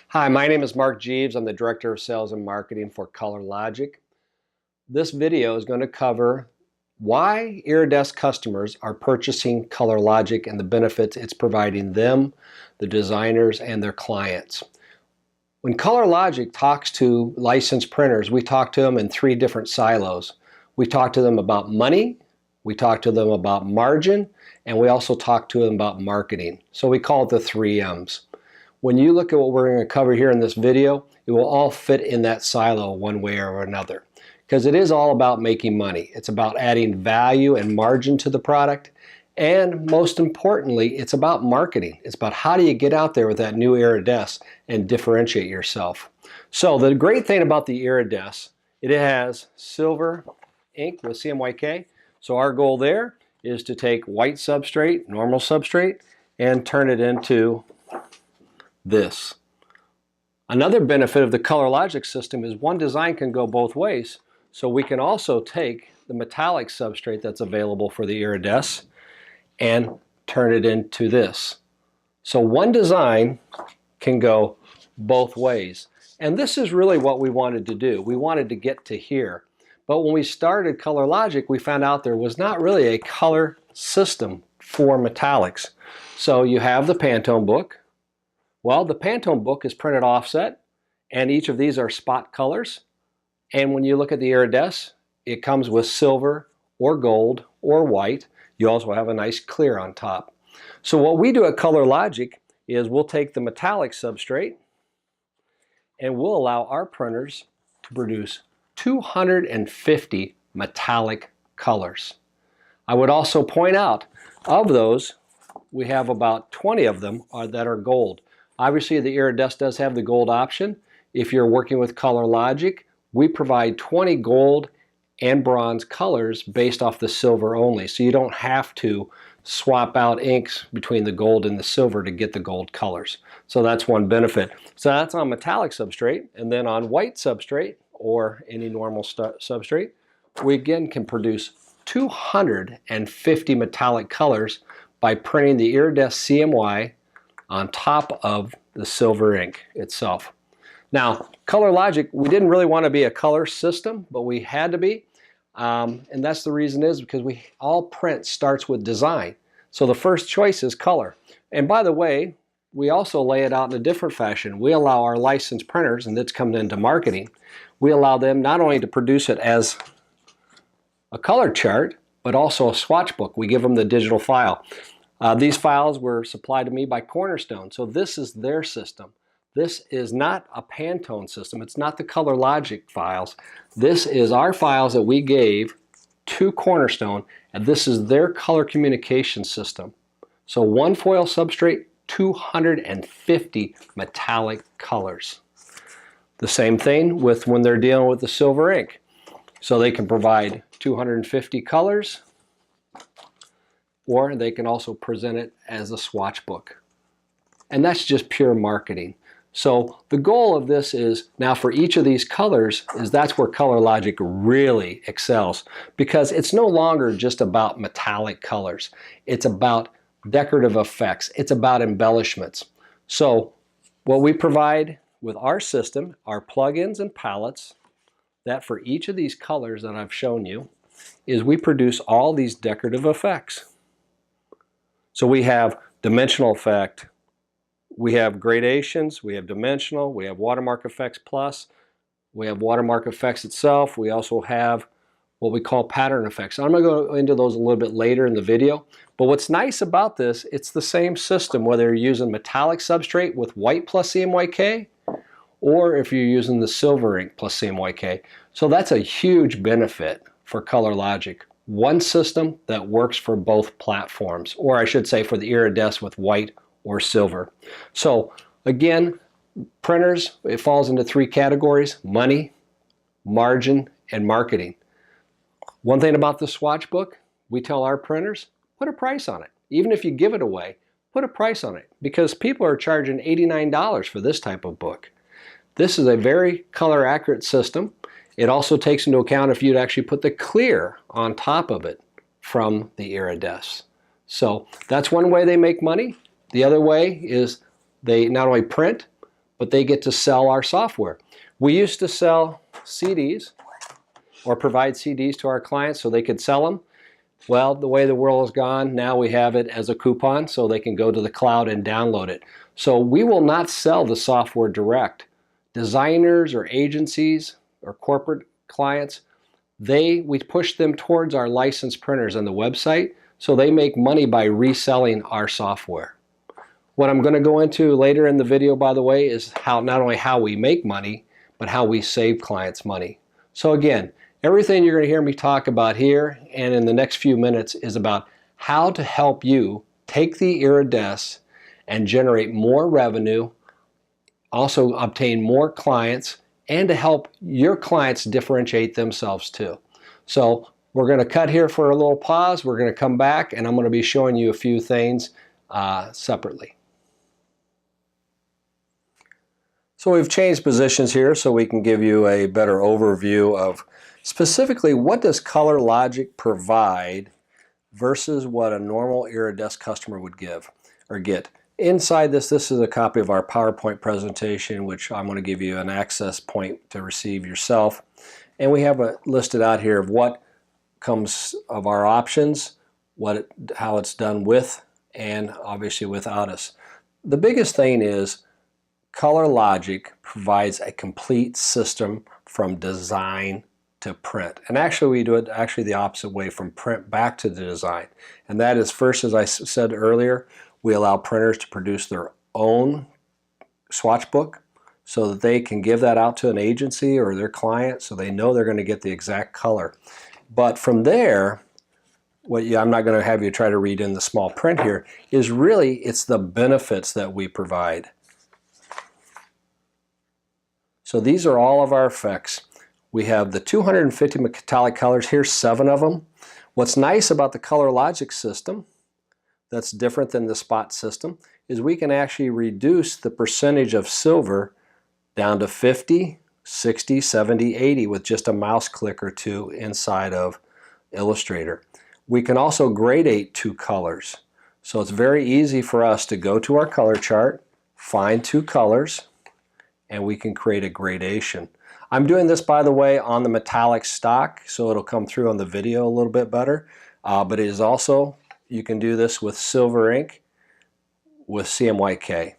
Hi, my name is Mark Jeeves. I'm the Director of Sales and Marketing for ColorLogic. This video is going to cover why Iridesse customers are purchasing ColorLogic and the benefits it's providing them, the designers, and their clients. When ColorLogic talks to licensed printers, we talk to them in three different silos. We talk to them about money, we talk to them about margin, and we also talk to them about marketing. So we call it the 3 M's. When you look at what we're going to cover here in this video, it will all fit in that silo one way or another. Because it is all about making money. It's about adding value and margin to the product. And most importantly, it's about marketing. It's about how do you get out there with that new Iridesse and differentiate yourself. So the great thing about the Iridesse, it has silver ink with CMYK. So our goal there is to take white substrate, normal substrate, and turn it into this. Another benefit of the ColorLogic system is one design can go both ways. So we can also take the metallic substrate that's available for the Iridesse and turn it into this. So one design can go both ways. And this is really what we wanted to do. We wanted to get to here. But when we started ColorLogic, we found out there was not really a color system for metallics. So you have the Pantone book. Well, the Pantone book is printed offset, and each of these are spot colors. And when you look at the Iridesse, it comes with silver or gold or white. You also have a nice clear on top. So what we do at ColorLogic is we'll take the metallic substrate and we'll allow our printers to produce 250 metallic colors. I would also point out, of those, we have about 20 of them that are gold. Obviously, the Iridesse does have the gold option. If you're working with ColorLogic, we provide 20 gold and bronze colors based off the silver only. So you don't have to swap out inks between the gold and the silver to get the gold colors. So that's one benefit. So that's on metallic substrate. And then on white substrate or any normal substrate, we again can produce 250 metallic colors by printing the Iridesse CMY on top of the silver ink itself. Now, ColorLogic, we didn't really want to be a color system, but we had to be. And that's the reason is because all print starts with design. So the first choice is color. And by the way, we also lay it out in a different fashion. We allow our licensed printers, and that's coming into marketing, we allow them not only to produce it as a color chart, but also a swatch book. We give them the digital file. These files were supplied to me by Cornerstone, so this is their system. This is not a Pantone system. It's not the ColorLogic files. This is our files that we gave to Cornerstone, and this is their color communication system. So one foil substrate, 250 metallic colors. The same thing with when they're dealing with the silver ink. So they can provide 250 colors, or they can also present it as a swatch book. And that's just pure marketing. So the goal of this is now for each of these colors is that's where ColorLogic really excels, because it's no longer just about metallic colors. It's about decorative effects. It's about embellishments. So what we provide with our system are plugins and palettes that for each of these colors that I've shown you is we produce all these decorative effects. So we have dimensional effect, we have gradations, we have dimensional, we have watermark effects plus, we have watermark effects itself, we also have what we call pattern effects. I'm going to go into those a little bit later in the video, but what's nice about this, it's the same system whether you're using metallic substrate with white plus CMYK or if you're using the silver ink plus CMYK. So that's a huge benefit for ColorLogic. One system that works for both platforms, or I should say for the Iridesse with white or silver. So again, printers, it falls into 3 categories: money, margin, and marketing. One thing about the swatch book, we tell our printers, put a price on it. Even if you give it away, put a price on it, because people are charging $89 for this type of book. This is a very color accurate system. It also takes into account if you'd actually put the clear on top of it from the Iridesse. So that's one way they make money. The other way is they not only print, but they get to sell our software. We used to sell CDs or provide CDs to our clients so they could sell them. Well, the way the world has gone, now we have it as a coupon so they can go to the cloud and download it. So we will not sell the software direct. Designers or agencies or corporate clients, we push them towards our licensed printers on the website so they make money by reselling our software. What I'm going to go into later in the video, by the way, is not only how we make money, but how we save clients money. So again, everything you're going to hear me talk about here and in the next few minutes is about how to help you take the Iridesse and generate more revenue, also obtain more clients, and to help your clients differentiate themselves too. So we're going to cut here for a little pause. We're going to come back and I'm going to be showing you a few things separately. So we've changed positions here so we can give you a better overview of specifically what does ColorLogic provide versus what a normal Iridesse customer would give or get. Inside this is a copy of our PowerPoint presentation, which I'm going to give you an access point to receive yourself. And we have listed out here of what comes of our options, how it's done with, and obviously without us. The biggest thing is ColorLogic provides a complete system from design to print. And actually we do it the opposite way, from print back to the design. And that is, first, as I said earlier, we allow printers to produce their own swatch book so that they can give that out to an agency or their client so they know they're going to get the exact color. But from there, I'm not going to have you try to read in the small print here, is really it's the benefits that we provide. So these are all of our effects. We have the 250 metallic colors. Here's 7 of them. What's nice about the ColorLogic system that's different than the spot system is we can actually reduce the percentage of silver down to 50, 60, 70, 80 with just a mouse click or two inside of Illustrator. We can also gradate 2 colors. So it's very easy for us to go to our color chart, find 2 colors, and we can create a gradation. I'm doing this, by the way, on the metallic stock, so it'll come through on the video a little bit better. But it is also, you can do this with silver ink with CMYK.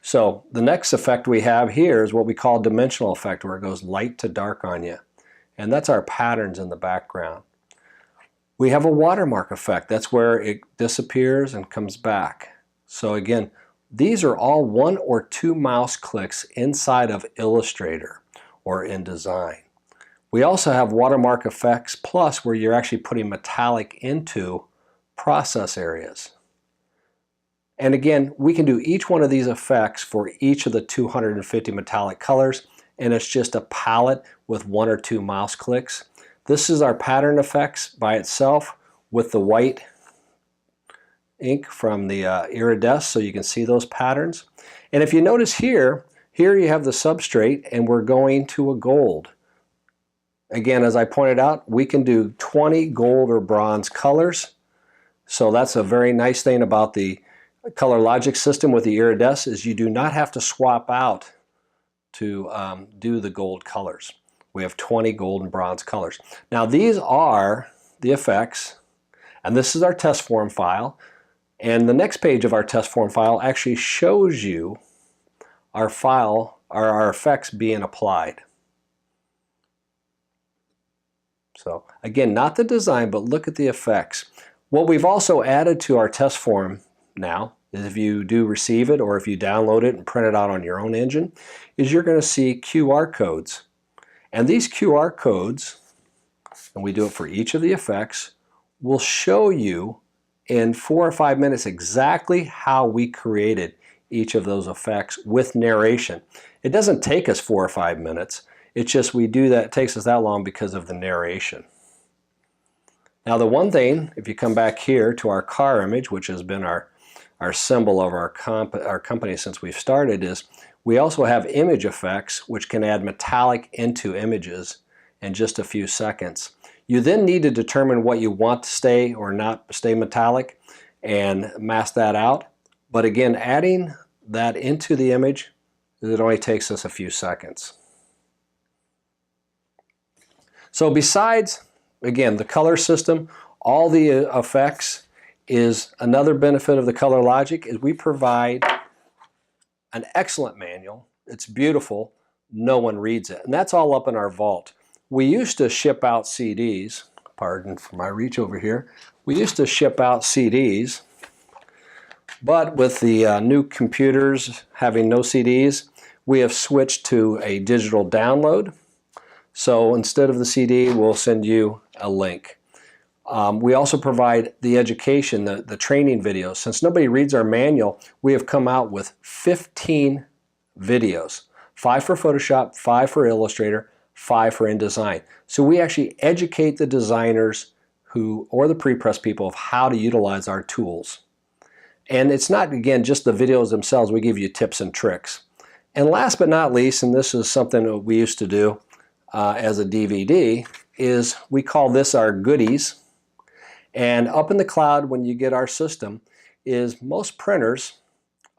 So the next effect we have here is what we call dimensional effect, where it goes light to dark on you. And that's our patterns in the background. We have a watermark effect. That's where it disappears and comes back. So again, these are all 1 or 2 mouse clicks inside of Illustrator or InDesign. We also have watermark effects plus, where you're actually putting metallic into process areas. And again, we can do each one of these effects for each of the 250 metallic colors, and it's just a palette with 1 or 2 mouse clicks. This is our pattern effects by itself with the white ink from the Iridesse, so you can see those patterns. And if you notice here you have the substrate, and we're going to a gold. Again, as I pointed out, we can do 20 gold or bronze colors. So that's a very nice thing about the ColorLogic system with the Iridesse, is you do not have to swap out to do the gold colors. We have 20 gold and bronze colors. Now these are the effects, and this is our test form file. And the next page of our test form file actually shows you our effects being applied. So again, not the design, but look at the effects. What we've also added to our test form now is, if you do receive it or if you download it and print it out on your own engine, is you're going to see QR codes. And these QR codes, and we do it for each of the effects, will show you in 4 or 5 minutes exactly how we created each of those effects with narration. It doesn't take us 4 or 5 minutes. It's just we do that, it takes us that long because of the narration. Now the one thing, if you come back here to our car image, which has been our symbol of our company since we've started, is we also have image effects, which can add metallic into images in just a few seconds. You then need to determine what you want to stay or not stay metallic and mask that out. But again, adding that into the image It only takes us a few seconds. So besides, again, the color system, all the effects, is another benefit of the Color Logic is we provide an excellent manual. It's beautiful. No one reads it. And that's all up in our vault. We used to ship out CDs. Pardon for my reach over here. We used to ship out CDs, but with the new computers having no CDs, we have switched to a digital download. So instead of the CD, we'll send you a link. We also provide the education, the training videos. Since nobody reads our manual, we have come out with 15 videos. 5 for Photoshop, 5 for Illustrator, 5 for InDesign. So we actually educate the designers or the pre-press people of how to utilize our tools. And it's not, again, just the videos themselves. We give you tips and tricks. And last but not least, and this is something that we used to do as a DVD, is we call this our goodies. And up in the cloud, when you get our system, is most printers,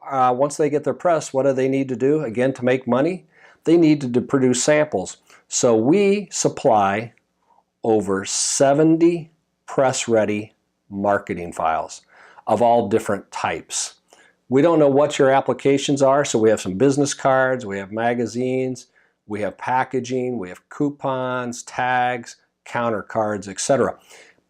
once they get their press, what do they need to do? Again, to make money, they need to produce samples. So we supply over 70 press-ready marketing files of all different types. We don't know what your applications are, so we have some business cards, we have magazines, we have packaging, we have coupons, tags, counter cards, etc.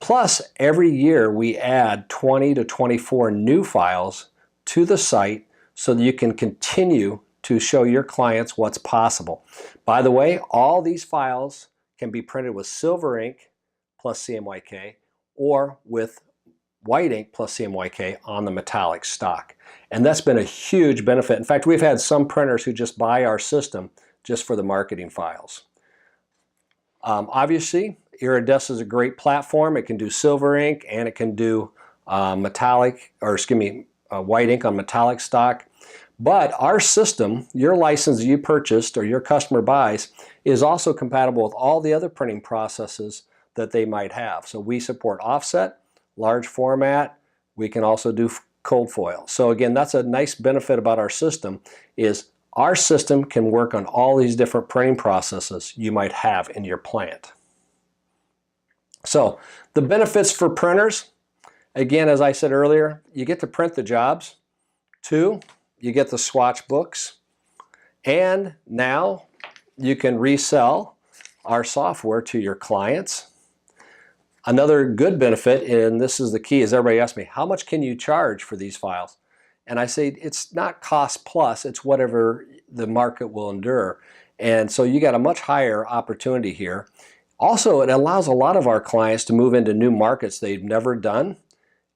Plus, every year we add 20 to 24 new files to the site so that you can continue to show your clients what's possible. By the way, all these files can be printed with silver ink plus CMYK or with white ink plus CMYK on the metallic stock. And that's been a huge benefit. In fact, we've had some printers who just buy our system just for the marketing files. Obviously, Iridesse is a great platform. It can do silver ink and it can do white ink on metallic stock. But our system, your license you purchased or your customer buys, is also compatible with all the other printing processes that they might have. So we support offset, large format. We can also do cold foil. So again, that's a nice benefit about our system, is our system can work on all these different printing processes you might have in your plant. So the benefits for printers, again, as I said earlier, you get to print the jobs. 2, you get the swatch books. And now you can resell our software to your clients. Another good benefit, and this is the key, is everybody asks me, how much can you charge for these files? And I say, it's not cost plus, it's whatever the market will endure. And so you got a much higher opportunity here. Also, it allows a lot of our clients to move into new markets they've never done.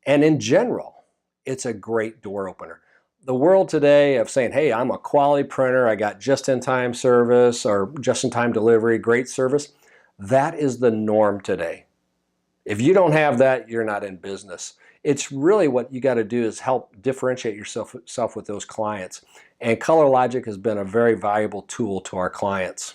And in general, it's a great door opener. The world today of saying, hey, I'm a quality printer, I got just-in-time service or just-in-time delivery, great service, that is the norm today. If you don't have that, you're not in business. It's really what you got to do is help differentiate yourself with those clients. And Color Logic has been a very valuable tool to our clients.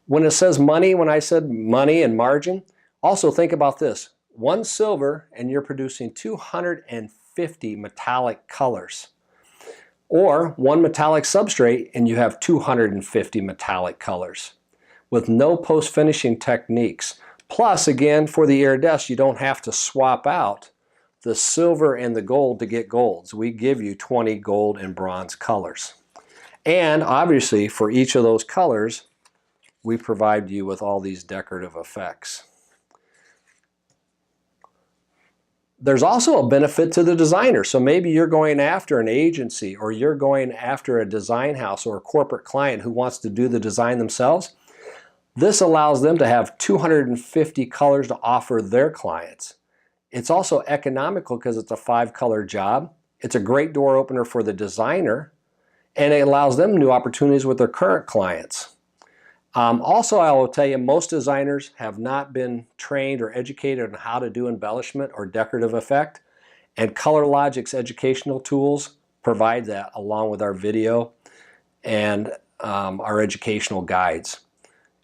When it says money, when I said money and margin, also think about this. 1 silver and you're producing 250 metallic colors. Or 1 metallic substrate and you have 250 metallic colors with no post-finishing techniques. Plus, again, for the Iridesse, you don't have to swap out the silver and the gold to get golds. We give you 20 gold and bronze colors. And obviously, for each of those colors, we provide you with all these decorative effects. There's also a benefit to the designer. So maybe you're going after an agency or you're going after a design house or a corporate client who wants to do the design themselves. This allows them to have 250 colors to offer their clients. It's also economical because it's a 5-color job. It's a great door opener for the designer, and it allows them new opportunities with their current clients. Also, I will tell you, most designers have not been trained or educated on how to do embellishment or decorative effect, and Color Logic's educational tools provide that along with our video and our educational guides.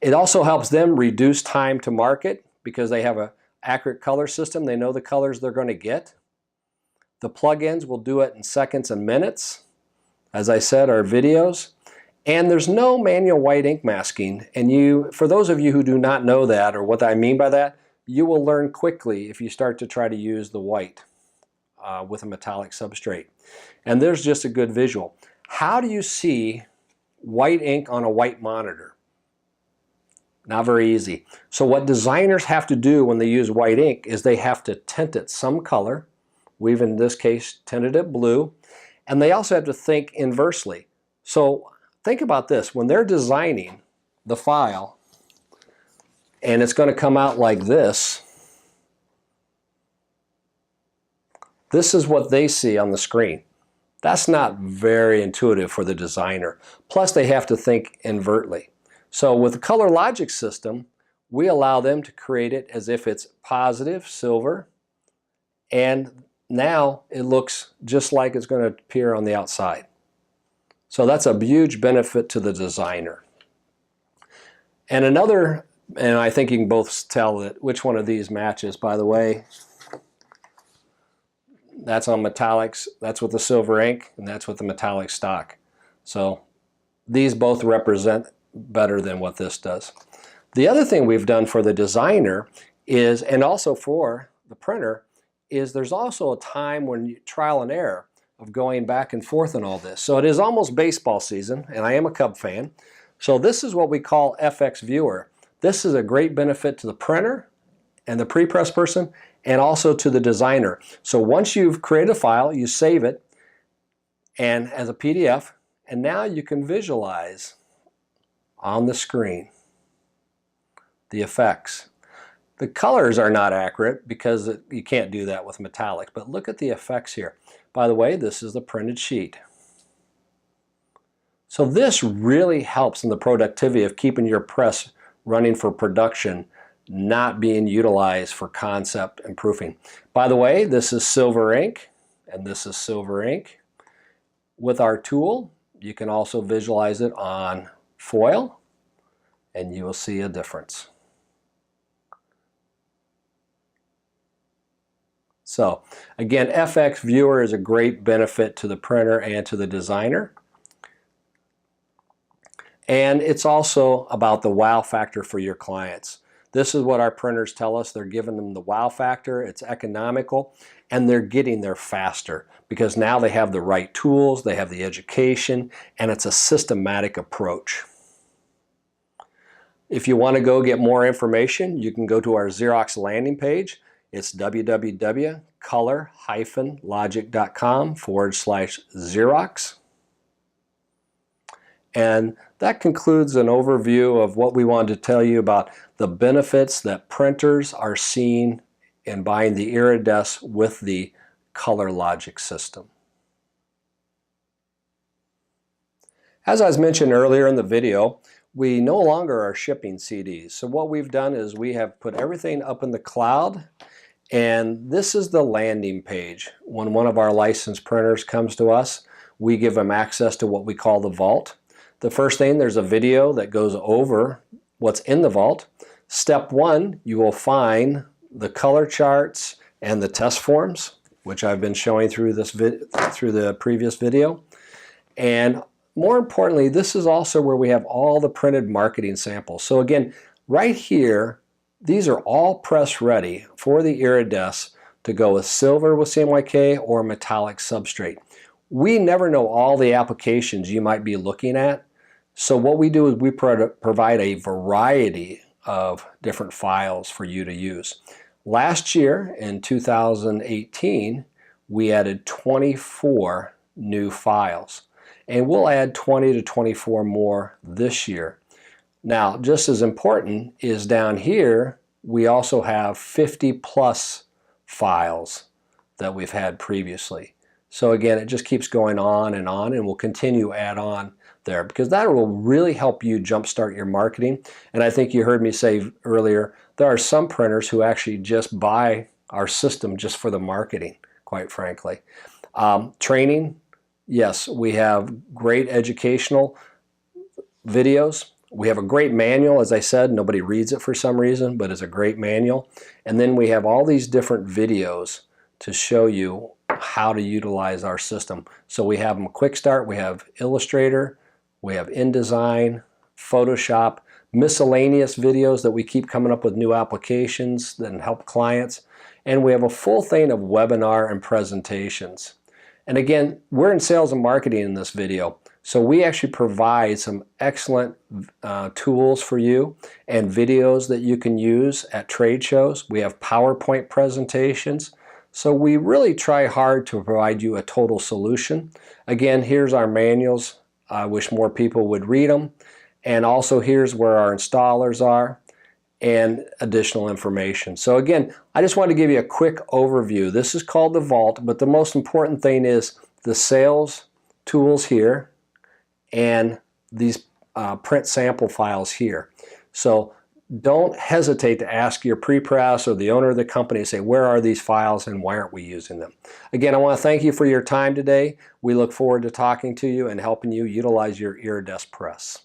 It also helps them reduce time to market because they have an accurate color system. They know the colors they're going to get. The plugins will do it in seconds and minutes. As I said, our videos. And there's no manual white ink masking. And for those of you who do not know that or what I mean by that, you will learn quickly if you start to try to use the white with a metallic substrate. And there's just a good visual. How do you see white ink on a white monitor? Not very easy. So what designers have to do when they use white ink is they have to tint it some color. We've in this case tinted it blue. And they also have to think inversely. So think about this. When they're designing the file and it's going to come out like this, this is what they see on the screen. That's not very intuitive for the designer. Plus they have to think invertly. So with the Color Logic system, we allow them to create it as if it's positive silver, and now it looks just like it's going to appear on the outside. So that's a huge benefit to the designer. And I think you can both tell that which one of these matches, by the way. That's on metallics, that's with the silver ink, and that's with the metallic stock. So these both represent better than what this does. The other thing we've done for the designer is, and also for the printer, is there's also a time when you trial and error of going back and forth in all this. So it is almost baseball season, and I am a Cub fan. So this is what we call FX Viewer. This is a great benefit to the printer and the pre-press person, and also to the designer. So once you've created a file, you save it and as a PDF, and now you can visualize on the screen the effects. The colors are not accurate because you can't do that with metallic, but look at the effects here. By the way, this is the printed sheet. So this really helps in the productivity of keeping your press running for production, not being utilized for concept and proofing. By the way, this is silver ink, and this is silver ink. With our tool, you can also visualize it on foil, and you will see a difference. So again, FX Viewer is a great benefit to the printer and to the designer. And it's also about the wow factor for your clients. This is what our printers tell us. They're giving them the wow factor. It's economical, and they're getting there faster because now they have the right tools, they have the education, and it's a systematic approach. If you want to go get more information, you can go to our Xerox landing page. It's www.color-logic.com/Xerox. And that concludes an overview of what we wanted to tell you about the benefits that printers are seeing in buying the Iridesse with the Color Logic system. As I was mentioned earlier in the video, we no longer are shipping CDs. So what we've done is we have put everything up in the cloud, and this is the landing page. When one of our licensed printers comes to us, we give them access to what we call the vault. The first thing, there's a video that goes over what's in the vault. Step one, you will find the color charts and the test forms, which I've been showing through the previous video. And more importantly, this is also where we have all the printed marketing samples. So again, right here, these are all press ready for the Iridesse to go with silver with CMYK or metallic substrate. We never know all the applications you might be looking at. So what we do is we provide a variety of different files for you to use. Last year, in 2018, we added 24 new files. And we'll add 20 to 24 more this year. Now, just as important is down here, we also have 50 plus files that we've had previously. So again, it just keeps going on, and we'll continue to add on there because that will really help you jumpstart your marketing. And I think you heard me say earlier, there are some printers who actually just buy our system just for the marketing, quite frankly. Training, yes, we have great educational videos. We have a great manual, as I said, nobody reads it for some reason, but it's a great manual. And then we have all these different videos to show you how to utilize our system. So we have them quick start, we have Illustrator, We have InDesign, Photoshop, miscellaneous videos that we keep coming up with new applications that help clients. And we have a full thing of webinar and presentations. And again, we're in sales and marketing in this video. So we actually provide some excellent tools for you and videos that you can use at trade shows. We have PowerPoint presentations. So we really try hard to provide you a total solution. Again, here's our manuals. I wish more people would read them. And also here's where our installers are and additional information. So again, I just wanted to give you a quick overview. This is called the Vault, but the most important thing is the sales tools here and these print sample files here. So don't hesitate to ask your pre-press or the owner of the company, say, where are these files and why aren't we using them? Again, I want to thank you for your time today. We look forward to talking to you and helping you utilize your Iridesse press.